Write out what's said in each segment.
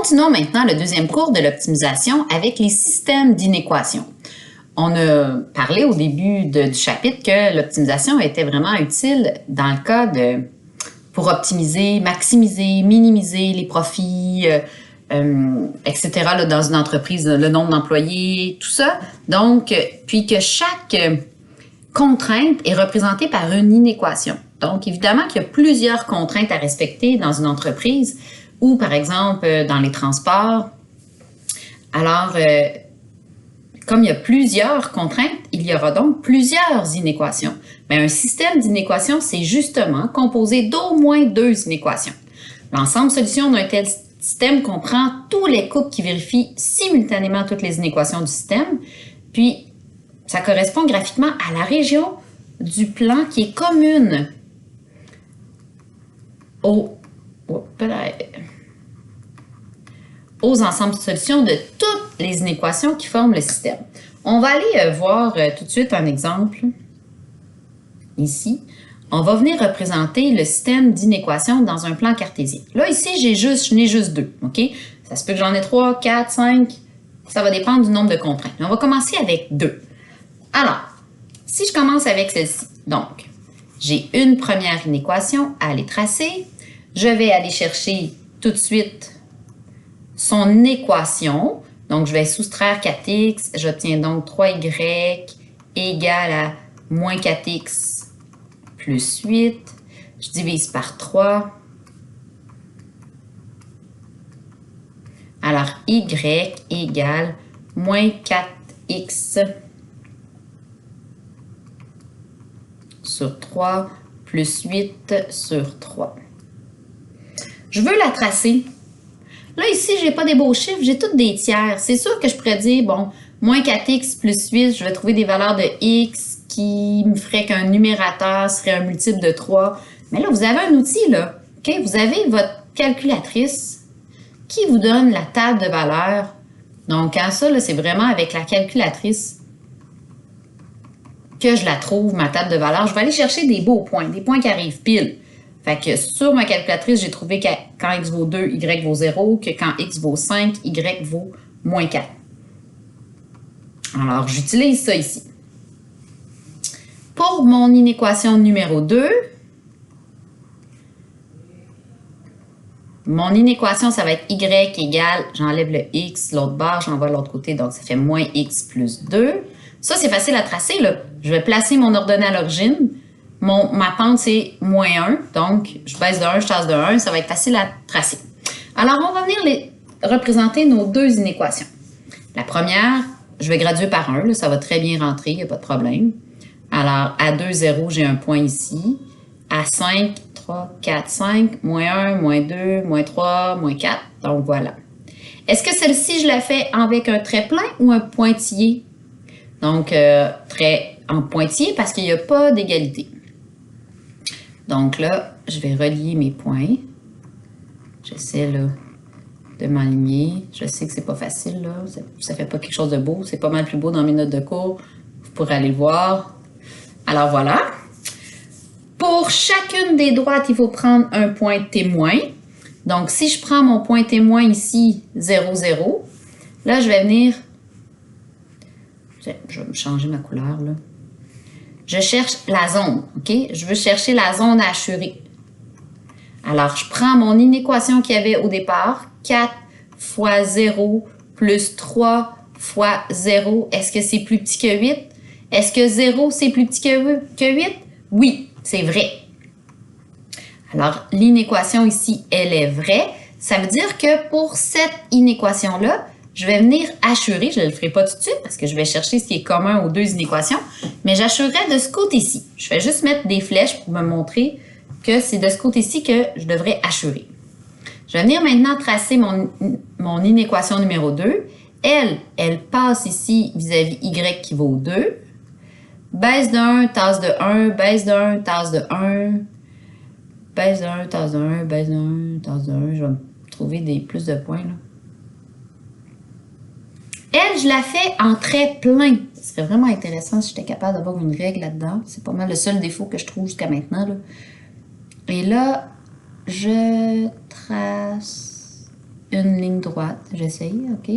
Continuons maintenant le deuxième cours de l'optimisation avec les systèmes d'inéquations. On a parlé au début du chapitre que l'optimisation était vraiment utile dans le cas pour optimiser, maximiser, minimiser les profits, etc. là, dans une entreprise, le nombre d'employés, tout ça. Donc, puis que chaque contrainte est représentée par une inéquation. Donc, évidemment qu'il y a plusieurs contraintes à respecter dans une entreprise ou, par exemple, dans les transports. Alors, comme il y a plusieurs contraintes, il y aura donc plusieurs inéquations. Mais un système d'inéquations, c'est justement composé d'au moins deux inéquations. L'ensemble solution d'un tel système comprend tous les couples qui vérifient simultanément toutes les inéquations du système, puis ça correspond graphiquement à la région du plan qui est commune aux ensembles de solutions de toutes les inéquations qui forment le système. On va aller voir tout de suite un exemple ici. On va venir représenter le système d'inéquations dans un plan cartésien. Là, ici, je n'ai juste deux. OK? Ça se peut que j'en ai 3, 4, 5. Ça va dépendre du nombre de contraintes. Mais on va commencer avec 2. Alors, si je commence avec celle-ci, donc, j'ai une première inéquation à aller tracer. Je vais aller chercher tout de suite son équation. Donc, je vais soustraire 4x. J'obtiens donc 3y égale à moins 4x plus 8. Je divise par 3. Alors, y égale moins 4x sur 3 plus 8 sur 3. Je veux la tracer. Là, ici, je n'ai pas des beaux chiffres, j'ai toutes des tiers. C'est sûr que je pourrais dire, bon, moins 4x plus 8, je vais trouver des valeurs de x qui me feraient qu'un numérateur serait un multiple de 3. Mais là, vous avez un outil, là. OK? Vous avez votre calculatrice qui vous donne la table de valeurs. Donc, quand ça, c'est vraiment avec la calculatrice que je la trouve, ma table de valeurs. Je vais aller chercher des beaux points, des points qui arrivent pile. Fait que sur ma calculatrice, j'ai trouvé que quand x vaut 2, y vaut 0, que quand x vaut 5, y vaut moins 4. Alors, j'utilise ça ici. Pour mon inéquation numéro 2, mon inéquation, ça va être y égale, j'enlève le x, l'autre barre, j'envoie de l'autre côté, donc ça fait moins x plus 2. Ça, c'est facile à tracer, là. Je vais placer mon ordonnée à l'origine. Ma pente, c'est moins 1. Donc, je baisse de 1, je tasse de 1. Ça va être facile à tracer. Alors, on va venir représenter nos deux inéquations. La première, je vais graduer par 1. Là, ça va très bien rentrer, il n'y a pas de problème. Alors, à 2, 0, j'ai un point ici. À 5, 3, 4, 5, moins 1, moins 2, moins 3, moins 4. Donc, voilà. Est-ce que celle-ci, je la fais avec un trait plein ou un pointillé? Donc, trait en pointillé parce qu'il n'y a pas d'égalité. Donc là, je vais relier mes points. J'essaie là de m'aligner. Je sais que c'est pas facile là. Ça fait pas quelque chose de beau. C'est pas mal plus beau dans mes notes de cours. Vous pourrez aller le voir. Alors voilà. Pour chacune des droites, il faut prendre un point témoin. Donc si je prends mon point témoin ici, 0, 0, là je vais venir... Je vais me changer ma couleur là. Je cherche la zone, OK? Je veux chercher la zone à hachurer. Alors, je prends mon inéquation qu'il y avait au départ, 4 fois 0 plus 3 fois 0. Est-ce que c'est plus petit que 8? Est-ce que 0, c'est plus petit que 8? Oui, c'est vrai. Alors, l'inéquation ici, elle est vraie. Ça veut dire que pour cette inéquation-là, je vais venir hachurer, je ne le ferai pas tout de suite parce que je vais chercher ce qui est commun aux deux inéquations, mais j'hachurerai de ce côté-ci. Je vais juste mettre des flèches pour me montrer que c'est de ce côté-ci que je devrais hachurer. Je vais venir maintenant tracer mon inéquation numéro 2. Elle passe ici vis-à-vis y qui vaut 2. Baisse de 1, tasse de 1, baisse de 1, tasse de 1, baisse de 1, tasse de 1, baisse de 1, tasse de 1. Je vais me trouver plus de points là. Elle, je la fais en trait plein. Ce serait vraiment intéressant si j'étais capable d'avoir une règle là-dedans. C'est pas mal le seul défaut que je trouve jusqu'à maintenant, là. Et là, je trace une ligne droite. J'essaye, OK.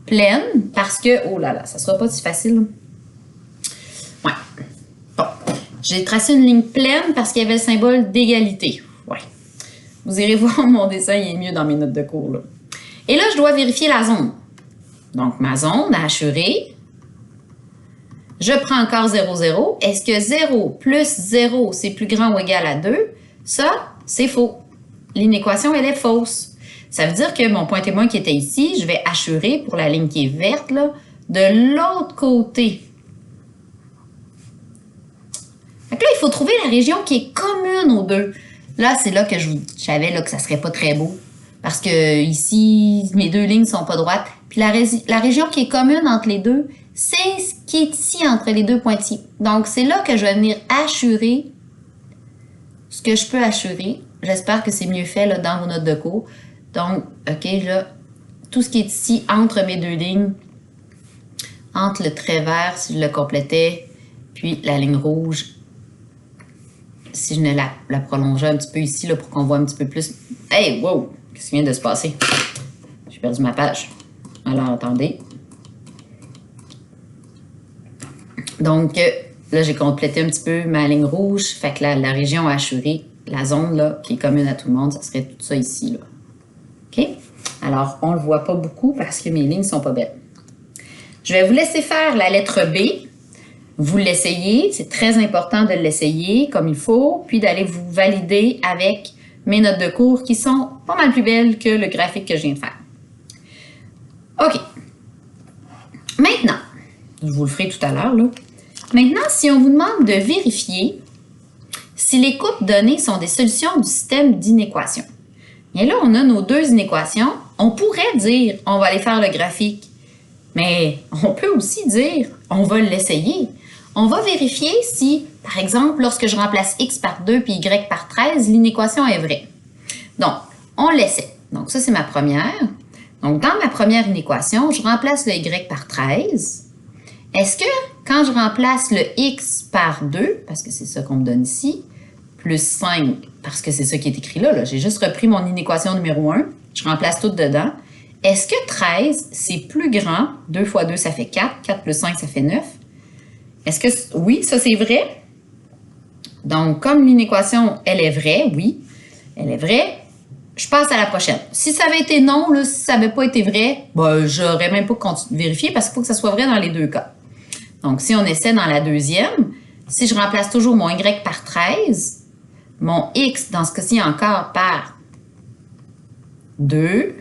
Pleine, parce que... Oh là là, ça sera pas si facile. Ouais. Bon. J'ai tracé une ligne pleine parce qu'il y avait le symbole d'égalité. Ouais. Vous irez voir mon dessin, il est mieux dans mes notes de cours, là. Et là, je dois vérifier la zone. Donc, ma zone à hachurer. Je prends encore 0, 0. Est-ce que 0 plus 0, c'est plus grand ou égal à 2? Ça, c'est faux. L'inéquation, elle est fausse. Ça veut dire que mon point témoin qui était ici, je vais hachurer pour la ligne qui est verte, là, de l'autre côté. Donc là, il faut trouver la région qui est commune aux deux. Là, c'est là que je savais là, que ça ne serait pas très beau. Parce que ici, mes deux lignes ne sont pas droites. Puis la région qui est commune entre les deux, c'est ce qui est ici entre les deux pointillés. Donc, c'est là que je vais venir hachurer ce que je peux hachurer. J'espère que c'est mieux fait là, dans vos notes de cours. Donc, OK, là, tout ce qui est ici entre mes deux lignes, entre le trait vert, si je le complétais, puis la ligne rouge, si je ne la prolongeais un petit peu ici là, pour qu'on voit un petit peu plus. Hey, wow! Qu'est-ce qui vient de se passer? J'ai perdu ma page. Alors, attendez. Donc, là, j'ai complété un petit peu ma ligne rouge. Fait que la région hachurée, la zone là, qui est commune à tout le monde, ça serait tout ça ici. Là. OK? Alors, on ne le voit pas beaucoup parce que mes lignes ne sont pas belles. Je vais vous laisser faire la lettre B. Vous l'essayez. C'est très important de l'essayer comme il faut, puis d'aller vous valider avec mes notes de cours qui sont pas mal plus belles que le graphique que je viens de faire. OK. Maintenant, je vous le ferai tout à l'heure, là. Maintenant, si on vous demande de vérifier si les coupes données sont des solutions du système d'inéquation. Et là, on a nos deux inéquations. On pourrait dire, on va aller faire le graphique. Mais on peut aussi dire, on va l'essayer. On va vérifier si, par exemple, lorsque je remplace x par 2 puis y par 13, l'inéquation est vraie. Donc, on l'essaie. Donc, ça, c'est ma première. Donc, dans ma première inéquation, je remplace le y par 13. Est-ce que, quand je remplace le x par 2, parce que c'est ça qu'on me donne ici, plus 5, parce que c'est ça qui est écrit là, j'ai juste repris mon inéquation numéro 1, je remplace tout dedans. Est-ce que 13, c'est plus grand? 2 fois 2, ça fait 4. 4 plus 5, ça fait 9. Est-ce que, oui, ça c'est vrai? Donc, comme l'inéquation, elle est vraie, oui, elle est vraie, je passe à la prochaine. Si ça avait été non, là, si ça n'avait pas été vrai, ben, j'aurais même pas vérifié parce qu'il faut que ça soit vrai dans les deux cas. Donc, si on essaie dans la deuxième, si je remplace toujours mon y par 13, mon x, dans ce cas-ci encore, par 2,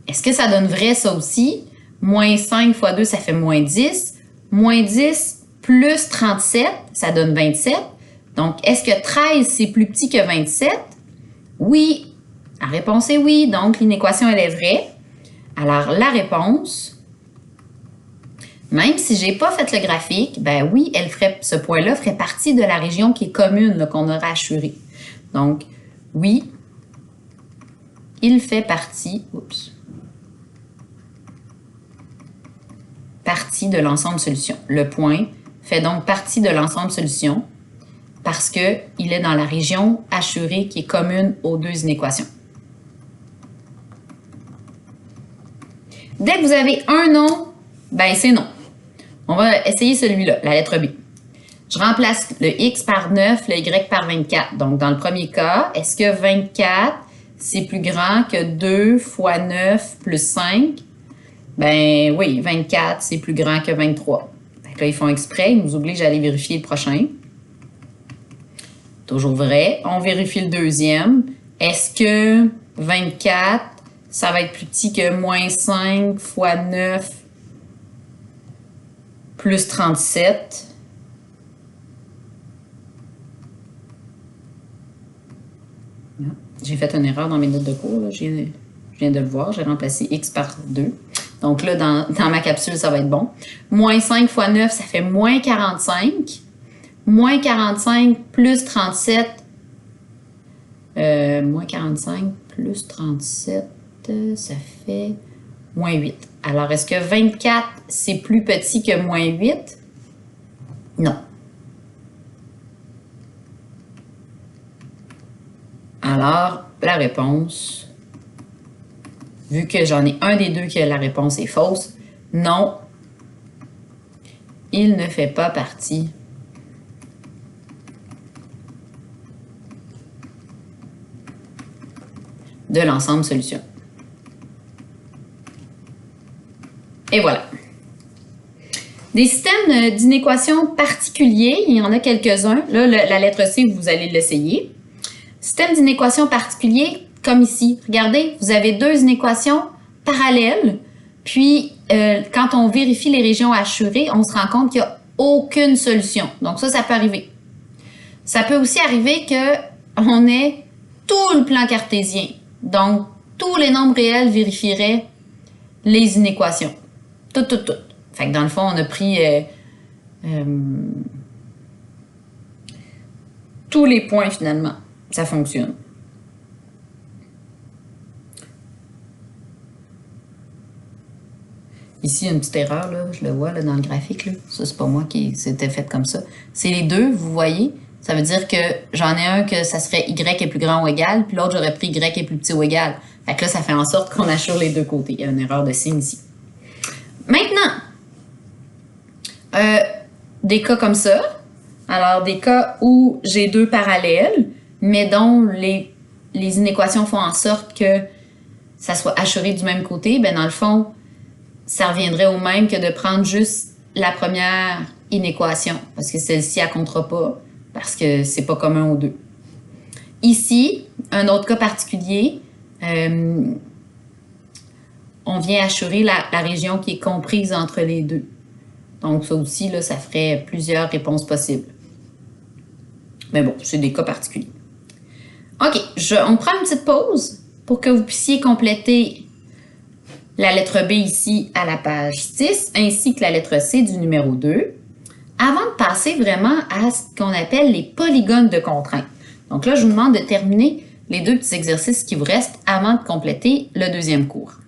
est-ce que ça donne vrai ça aussi? Moins 5 fois 2, ça fait moins 10. Moins 10 plus 37, ça donne 27. Donc, est-ce que 13, c'est plus petit que 27? Oui. La réponse est oui. Donc, l'inéquation, elle est vraie. Alors, la réponse, même si je n'ai pas fait le graphique, ben oui, ce point-là ferait partie de la région qui est commune qu'on aura hachurée. Donc, oui, il fait partie, partie de l'ensemble solution. Le point fait donc partie de l'ensemble solution parce qu'il est dans la région hachurée qui est commune aux deux inéquations. Dès que vous avez un nom, ben c'est non. On va essayer celui-là, la lettre B. Je remplace le x par 9, le y par 24. Donc, dans le premier cas, est-ce que 24, c'est plus grand que 2 fois 9 plus 5? Ben oui, 24, c'est plus grand que 23. Donc là, ils font exprès, ils nous obligent à aller vérifier le prochain. Toujours vrai. On vérifie le deuxième. Est-ce que 24, ça va être plus petit que moins 5 fois 9 plus 37? J'ai fait une erreur dans mes notes de cours. Là. Je viens de le voir. J'ai remplacé x par 2. Donc là, dans ma capsule, ça va être bon. Moins 5 fois 9, ça fait moins 45. Moins 45 plus 37. Moins 45 plus 37, ça fait moins 8. Alors, est-ce que 24, c'est plus petit que moins 8? Non. Alors, la réponse vu que j'en ai un des deux que la réponse est fausse, non, il ne fait pas partie de l'ensemble solution. Et voilà. Des systèmes d'inéquations particuliers, il y en a quelques-uns. Là, la lettre C, vous allez l'essayer. Système d'inéquations particuliers, comme ici. Regardez, vous avez deux inéquations parallèles. Puis, quand on vérifie les régions assurées, on se rend compte qu'il n'y a aucune solution. Donc ça peut arriver. Ça peut aussi arriver qu'on ait tout le plan cartésien. Donc, tous les nombres réels vérifieraient les inéquations. Tout. Fait que dans le fond, on a pris tous les points finalement. Ça fonctionne. Ici, il y a une petite erreur, là, je le vois là, dans le graphique. Là. Ça, c'est pas moi qui s'était fait comme ça. C'est les deux, vous voyez. Ça veut dire que j'en ai un que ça serait Y est plus grand ou égal, puis l'autre, j'aurais pris Y est plus petit ou égal. Fait que là, ça fait en sorte qu'on assure les deux côtés. Il y a une erreur de signe ici. Maintenant, des cas comme ça. Alors, des cas où j'ai deux parallèles, mais dont les inéquations font en sorte que ça soit assuré du même côté, ben dans le fond, ça reviendrait au même que de prendre juste la première inéquation, parce que celle-ci, elle ne comptera pas, parce que c'est pas commun aux deux. Ici, un autre cas particulier, on vient assurer la région qui est comprise entre les deux. Donc, ça aussi, là, ça ferait plusieurs réponses possibles. Mais bon, c'est des cas particuliers. OK, on prend une petite pause pour que vous puissiez compléter la lettre B ici à la page 6, ainsi que la lettre C du numéro 2, avant de passer vraiment à ce qu'on appelle les polygones de contrainte. Donc là, je vous demande de terminer les deux petits exercices qui vous restent avant de compléter le deuxième cours.